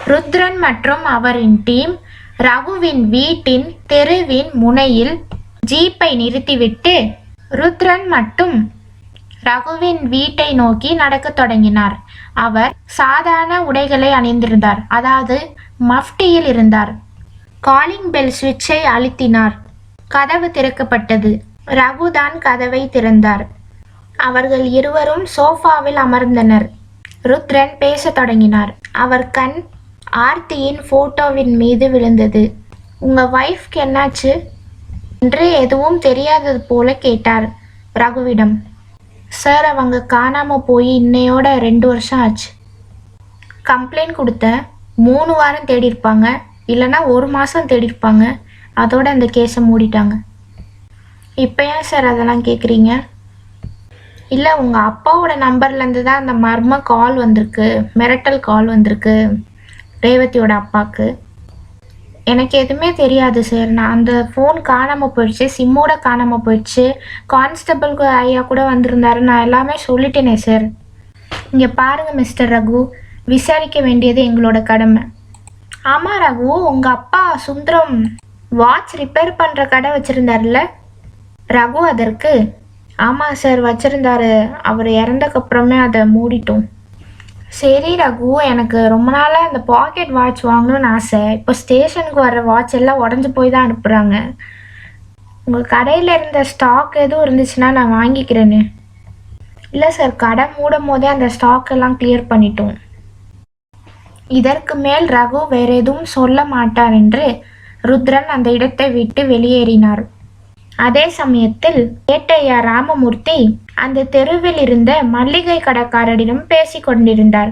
ருத்ரன் மற்றும் அவரின் டீம் ரகுவின் வீட்டின் தெருவின் முனையில் ஜீப்பை நிறுத்திவிட்டு ருத்ரன் மட்டும் ரகுவின் வீட்டை நோக்கி நடக்கத் தொடங்கினார். அவர் சாதாரண உடைகளை அணிந்திருந்தார், அதாவது மஃப்டியில் இருந்தார். காலிங் பெல் சுவிட்சை அழுத்தினார். கதவு திறக்கப்பட்டது. ரகுதான் கதவை திறந்தார். அவர்கள் இருவரும் சோஃபாவில் அமர்ந்தனர். ருத்ரன் பேசத் தொடங்கினார். அவர் கண் ஆர்த்தியின் போட்டோவின் மீது விழுந்தது. உங்க வைஃப்க்கு என்னாச்சு என்று எதுவும் தெரியாதது போல கேட்டார் ரகுவிடம். சார், அவங்க காணாம போய் இன்னையோட 2 வருஷம் ஆச்சு. கம்ப்ளைண்ட் கொடுத்த 3 வாரம் தேடிருப்பாங்க, இல்லைன்னா 1 மாதம் தேடிருப்பாங்க. அதோட அந்த கேஸை மூடிட்டாங்க. இப்போ ஏன் சார் அதெல்லாம் கேட்குறீங்க? இல்லை, உங்கள் அப்பாவோட நம்பர்லேருந்து தான் அந்த மர்ம கால் வந்திருக்கு, மிரட்டல் கால் வந்திருக்கு ரேவதியோட அப்பாவுக்கு. எனக்கு எதுவுமே தெரியாது சார். நான் அந்த ஃபோன் காணாமல் போயிடுச்சு, சிம்மோட காணாமல் போயிடுச்சு. கான்ஸ்டபிள் ஐயா கூட வந்திருந்தாரு, நான் எல்லாமே சொல்லிட்டேனே சார். இங்கே பாருங்கள் மிஸ்டர் ரகு, விசாரிக்க வேண்டியது எங்களோட கடமை. ஆமாம் ரகு, உங்கள் அப்பா சுந்தரம் வாட்ச் ரிப்பேர் பண்ணுற கடை வச்சுருந்தார்ல? ரகு அதற்கு, ஆமாம் சார் வச்சுருந்தாரு, அவர் இறந்தக்கப்புறமே அதை மூடிட்டோம். சரி ரகு, எனக்கு ரொம்ப நாளாக அந்த பாக்கெட் வாட்ச் வாங்கணும்னு ஆசை. இப்போ ஸ்டேஷனுக்கு வர்ற வாட்ச் எல்லாம் உடஞ்சி போய் தான் அனுப்புகிறாங்க. உங்கள் கடையில் இருந்த ஸ்டாக் எதுவும் இருந்துச்சுன்னா நான் வாங்கிக்கிறேன்னு. இல்லை சார், கடை மூடும் போதே அந்த ஸ்டாக் எல்லாம் கிளியர் பண்ணிட்டோம். இதற்கு மேல் ரகு வேற எதுவும் சொல்ல மாட்டார் என்று ருத்ரன் அந்த இடத்தை விட்டு வெளியேறினார். அதே சமயத்தில் ஏட்டையா ராமமூர்த்தி அந்த தெருவில் இருந்த மல்லிகை கடைக்காரரிடம் பேசி கொண்டிருந்தார்.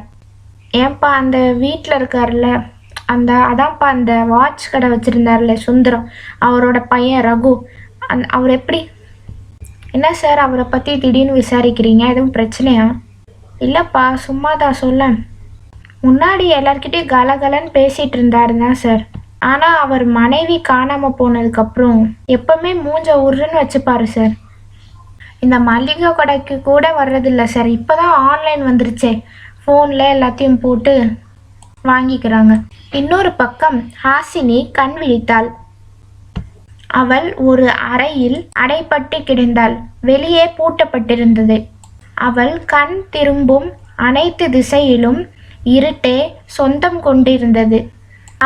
ஏன்பா, அந்த வீட்டில் இருக்கார்ல, அதான்ப்பா அந்த வாட்ச் கடை வச்சுருந்தார்ல சுந்தரம், அவரோட பையன் ரகு, அவர் எப்படி? என்ன சார், அவரை பற்றி திடீர்னு விசாரிக்கிறீங்க? எதுவும் பிரச்சனையா? இல்லைப்பா, சும்மா தான் சொல்ல. முன்னாடி எல்லார்கிட்டையும் கலகலன்னு பேசிகிட்டு இருந்தாருதான் சார். ஆனால் அவர் மனைவி காணாமல் போனதுக்கப்புறம் எப்பவுமே மூஞ்ச உருன்னு வச்சுப்பாரு சார். இந்த மல்லிகை கடைக்கு கூட வர்றதில்ல சார். இப்போ தான் ஆன்லைன் வந்துருச்சே, ஃபோனில் எல்லாத்தையும் போட்டு வாங்கிக்கிறாங்க. இன்னொரு பக்கம் ஹாசினி கண் விழித்தாள். அவள் ஒரு அறையில் அடைப்பட்டு கிடந்தாள். வெளியே பூட்டப்பட்டிருந்தது. அவள் கண் திரும்பும் அனைத்து திசையிலும் இருட்டே சொந்தம் கொண்டிருந்தது.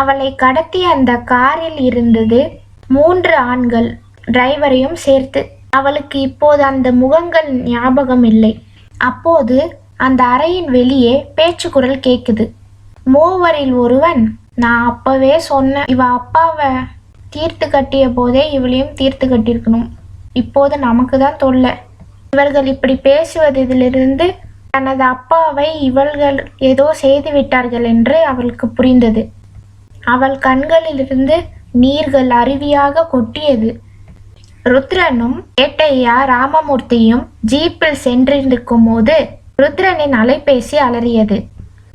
அவளை கடத்திய அந்த காரில் இருந்தது 3 ஆண்கள், டிரைவரையும் சேர்த்து. அவளுக்கு இப்போது அந்த முகங்கள் ஞாபகம் இல்லை. அப்போது அந்த அறையின் வெளியே பேச்சு குரல் கேட்குது. மூவரில் ஒருவன், நான் அப்பவே சொன்னேன், இவ அப்பாவை தீர்த்து கட்டிய போதே இவளையும் தீர்த்து கட்டியிருக்கணும். இப்போது நமக்கு தான் தொல்லை. இவர்கள் இப்படி பேசுவதிலிருந்து தனது அப்பாவை இவர்கள் ஏதோ செய்து விட்டார்கள் என்று அவளுக்கு புரிந்தது. அவள் கண்களிலிருந்து நீர்கள் அருவியாக கொட்டியது. ருத்ரனும் ஏட்டையா ராமமூர்த்தியும் ஜீப்பில் சென்றிருக்கும் போது ருத்ரனின் அலைபேசி அலறியது.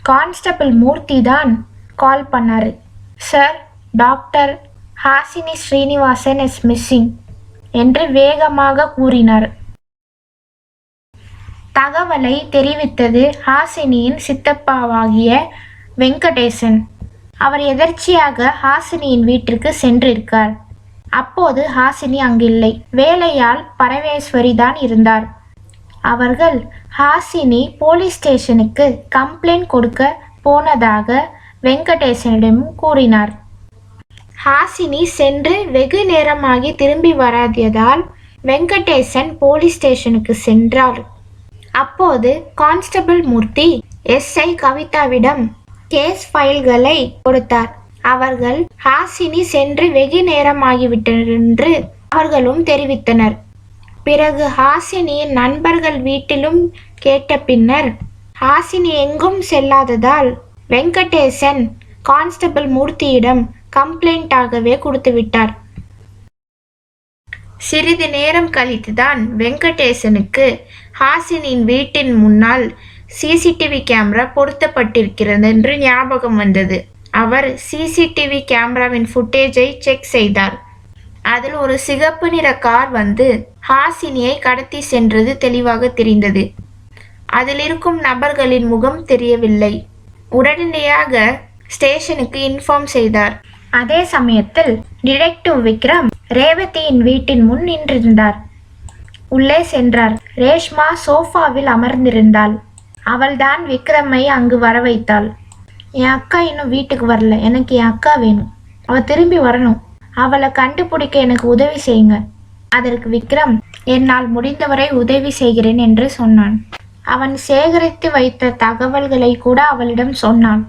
கான்ஸ்டபிள் மூர்த்தி தான் கால் பண்ணாரு. Sir, doctor Hasini Srinivasan is missing என்று வேகமாக கூறினார். தகவலை தெரிவித்தது ஹாசினியின் சித்தப்பாவாகிய வெங்கடேசன். அவர் எதர்ச்சியாக ஹாசினியின் வீட்டிற்கு சென்றிருக்கார். அப்போது ஹாசினி அங்கில்லை. வேலையால் பரமேஸ்வரி தான் இருந்தார். அவர்கள் ஹாசினி போலீஸ் ஸ்டேஷனுக்கு கம்ப்ளைண்ட் கொடுக்க போனதாக வெங்கடேசனிடம் கூறினார். ஹாசினி சென்று வெகு நேரமாகி திரும்பி வராததால் வெங்கடேசன் போலீஸ் ஸ்டேஷனுக்கு சென்றார். அப்போது கான்ஸ்டபிள் மூர்த்தி எஸ்ஐ கவிதாவிடம் கேஸ் ஃபைல்களை கொடுத்தார். அவர்கள் ஹாசினி சென்று வெகு நேரமாகிவிட்டனர் என்று அவர்களும் தெரிவித்தனர். பிறகு ஹாசினியின் நண்பர்கள் வீட்டிலும் கேட்ட பின்னர் ஹாசினி எங்கும் செல்லாததால் வெங்கடேசன் கான்ஸ்டபிள் மூர்த்தியிடம் கம்ப்ளைண்டாகவே கொடுத்து விட்டார். சிறிது நேரம் கழித்துதான் வெங்கடேசனுக்கு ஹாசினியின் வீட்டின் முன்னால் சிசிடிவி கேமரா பொருத்தப்பட்டிருக்கிறது என்று ஞாபகம் வந்தது. அவர் சிசிடிவி கேமராவின் ஃபுட்டேஜை செக் செய்தார். அதில் ஒரு சிகப்பு நிற கார் வந்து ஹாசினியை கடத்தி சென்றது தெளிவாக தெரிந்தது. அதில் இருக்கும் நபர்களின் முகம் தெரியவில்லை. உடனடியாக ஸ்டேஷனுக்கு இன்ஃபார்ம் செய்தார். அதே சமயத்தில் டிடெக்டிவ் விக்ரம் ரேவதியின் வீட்டின் முன் நின்றிருந்தார். உள்ளே சென்றார். ரேஷ்மா சோஃபாவில் அமர்ந்திருந்தாள். அவள்தான் விக்ரமை அங்கு வர வைத்தாள். என் அக்கா இன்னும் வீட்டுக்கு வரல, எனக்கு என் அக்கா வேணும், அவள் திரும்பி வரணும், அவளை கண்டுபிடிக்க எனக்கு உதவி செய்யுங்க. அதற்கு விக்ரம், என்னால் முடிந்தவரை உதவி செய்கிறேன் என்று சொன்னான். அவன் சேகரித்து வைத்த தகவல்களை கூட அவளிடம் சொன்னான்.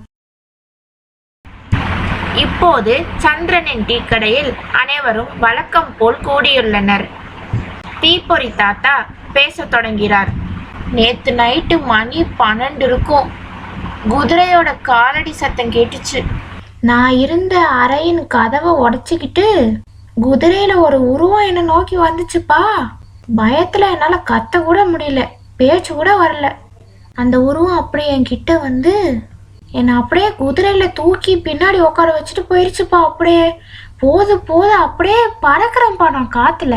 இப்போது சந்திரனின் டீ கடையில் அனைவரும் வழக்கம் போல் கூடியுள்ளனர். தீப்பொறி தாத்தா பேசத் தொடங்கிறார். நேத்து நைட்டு மணி 12 இருக்கும். குதிரையோட காலடி சத்தம் கேட்டுச்சு. நான் இருந்த அறையின் கதவை உடைச்சிக்கிட்டு குதிரையில ஒரு உருவம் என்னை நோக்கி வந்துச்சுப்பா. பயத்துல என்னால கத்த கூட முடியல, பேச்சு கூட வரல. அந்த உருவம் அப்படியே என்கிட்ட வந்து என்னை அப்படியே குதிரையில தூக்கி பின்னாடி உட்கார வச்சுட்டு போயிருச்சுப்பா. அப்படியே போது அப்படியே பறக்கிறேன்ப்பா நான் காத்துல.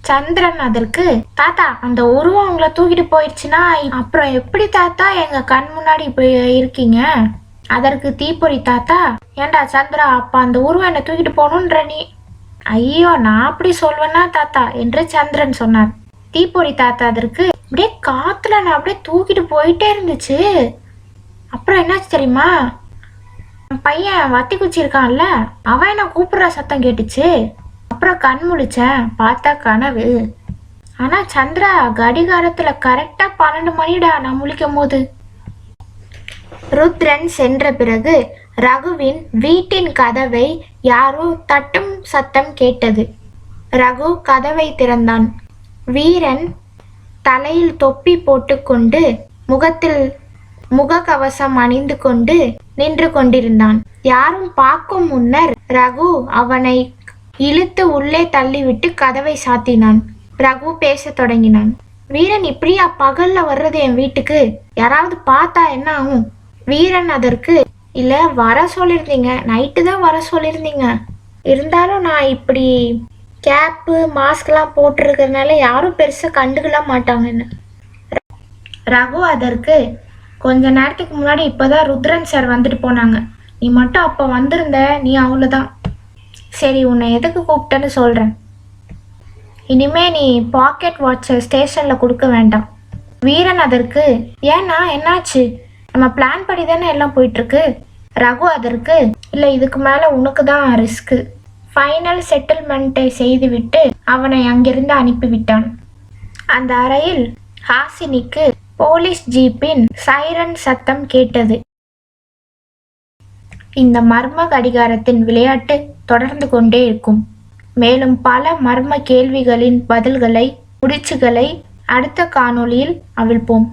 சந்திரன் அதற்கு, தாத்தா அந்த உருவம் உங்களை தூக்கிட்டு போயிடுச்சுன்னா அப்புறம் எப்படி தாத்தா எங்க கண் முன்னாடி போய் இருக்கீங்க? அதற்கு தீப்பொறி தாத்தா, ஏண்டா சந்திரா, அப்ப அந்த உருவம் என்னை தூக்கிட்டு போகணுன்ற நீ? ஐயோ, நான் அப்படி சொல்வேன்னா தாத்தா என்று சந்திரன் சொன்னார். தீப்பொறி தாத்தா அதற்கு, அப்படியே காத்துல நான் அப்படியே தூக்கிட்டு போயிட்டே இருந்துச்சு. அப்புறம் என்னாச்சு தெரியுமா? பையன் வத்தி குச்சி இருக்கான்ல, அவன் என்ன கூப்பிடுற சத்தம் கேட்டுச்சு. அப்புறம் கண் முழிச்சேன், பார்த்தா கனவு. ஆனா சந்திரா, கடிகாரத்துல கரெக்டா 12 மணிடா நான் முழிக்கும் போது. ருத்ரன் சென்ற பிறகு ரகுவின் வீட்டின் கதவை யாரோ தட்டும் சத்தம் கேட்டது. ரகு கதவை திறந்தான். வீரன் தலையில் தொப்பி போட்டுக்கொண்டு முகத்தில் முகக்கவசம் அணிந்து கொண்டு நின்று கொண்டிருந்தான். யாரும் பார்க்கும் முன்னர் ரகு அவனை இழுத்து உள்ளே தள்ளிவிட்டு கதவை சாத்தினான். ரகு பேச தொடங்கினான். வீரன், இப்படியா பகல்ல வர்றது என் வீட்டுக்கு? யாராவது பார்த்தா என்ன ஆகும்? வீரன் அதற்கு, இல்ல வர சொல்லியிருந்தீங்க, நைட்டு தான் வர சொல்லியிருந்தீங்க, இருந்தாலும் நான் இப்படி கேப்பு மாஸ்க்லாம் போட்டிருக்கிறதுனால யாரும் பெருசா கண்டுக்கல மாட்டாங்கன்னு. ரகு அதற்கு, கொஞ்ச நேரத்துக்கு முன்னாடி இப்பதான் ருத்ரன் சார் வந்துட்டு போனாங்க, நீ மட்டும் அப்ப வந்திருந்த, நீ அவ்வளவுதான். சரி, உன்னை எதுக்கு கூப்பிட்டேன்னு சொல்கிறேன். இனிமே நீ பாக்கெட் வாட்சை ஸ்டேஷனில் கொடுக்க வேண்டாம். வீரன் அதற்கு, ஏன்னா என்னாச்சு? நம்ம பிளான் படி தானே எல்லாம் போயிட்டுருக்கு. ரகு அதற்கு, இல்லை, இதுக்கு மேலே உனக்கு தான் ரிஸ்க்கு. ஃபைனல் செட்டில்மெண்ட்டை செய்துவிட்டு அவனை அங்கிருந்து அனுப்பிவிட்டான். அந்த அறையில் ஹாசினிக்கு போலீஸ் ஜீப்பின் சைரன் சத்தம் கேட்டது. இந்த மர்ம கடிகாரத்தின் விளையாட்டு தொடர்ந்து கொண்டே இருக்கும். மேலும் பல மர்ம கேள்விகளின் பதில்களை, முடிச்சுகளை அடுத்த காணொளியில் அவிழ்ப்போம்.